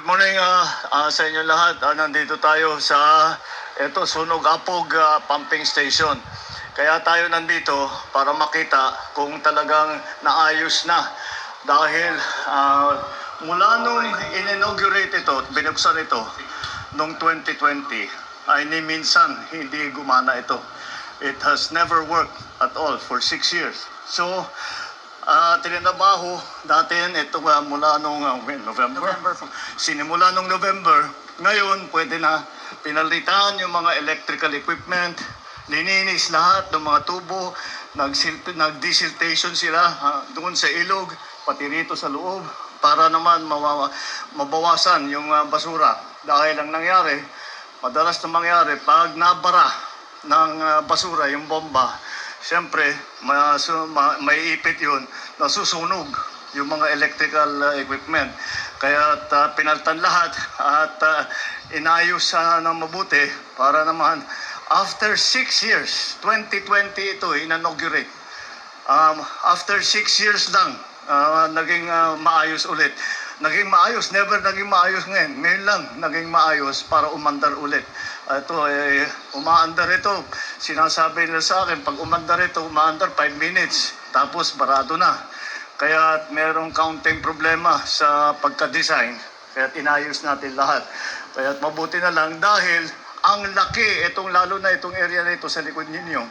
morning sa inyo lahat. Nandito tayo sa Sunog Apog Pumping Station. Kaya tayo nandito para makita kung talagang naayos na. Dahil mula nung in-inaugurate ito, binuksan ito noong 2020, ay ni minsan hindi gumana ito. It has never worked at all for 6 years. So, tininabaho natin ito mula nung November. Sinimula nung November. Ngayon, pwede na pinalitan yung mga electrical equipment, lininis lahat ng mga tubo, nag-desiltation sila doon sa ilog, pati rito sa loob, para naman mabawasan yung basura. Dahil ang nangyari, madalas na mangyari, pag nabara ng basura yung bomba, siyempre, may ipit yun, nasusunog yung mga electrical equipment. Kaya pinaltan lahat at inayos ng mabuti para naman after 6 years, 2020 ito, inaugurate. After 6 years lang, naging maayos ulit. Naging maayos, never naging maayos ngayon. Ngayon lang naging maayos para umandar ulit. Ito, umaandar ito. Sinasabi nila sa akin, pag umandar ito, umaandar 5 minutes. Tapos barado na. Kaya merong counting problema sa pagka-design. Kaya inayos natin lahat. Kaya mabuti na lang dahil ang laki, lalo na itong area na ito sa likod ninyo.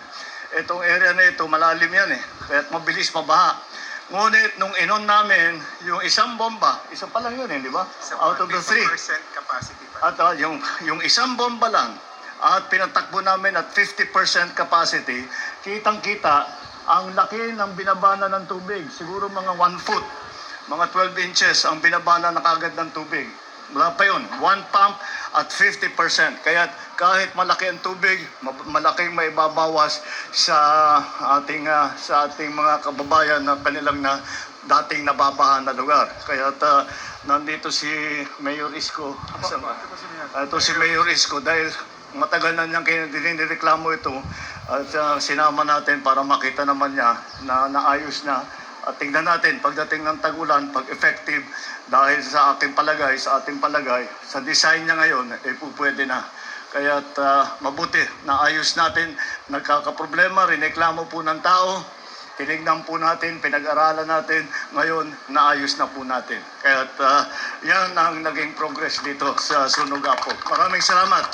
Itong area na ito, malalim yan eh. Kaya mabilis mabaha. Ngunit nung inon namin, yung isang bomba, isa pa lang yun di ba? Out of the 3. 50% capacity pa. At yung isang bomba lang, at pinatakbo namin at 50% capacity, kitang-kita, ang laki ng binabana ng tubig. Siguro mga 1 foot, mga 12 inches ang binabana na kagad ng tubig. Wala pa yun, 1 pump at 50%. Kaya kahit malaki ang tubig, malaking maibabawas sa ating mga kababayan na kanilang dating nababahan na lugar. Kaya nandito si Mayor Isko. Ito si Mayor Isko dahil matagal na niyang dinireklamo ito at sinama natin para makita naman niya na naayos na. At tingnan natin pagdating ng tag-ulan, pag effective, dahil sa ating palagay, sa design niya ngayon, pwede na. Kaya mabuti, naayos natin, nagkakaproblema, rineklamo po ng tao, tinignan po natin, pinag-aralan natin, ngayon naayos na po natin. Kaya yan ang naging progress dito sa Sunog Apog. Maraming salamat.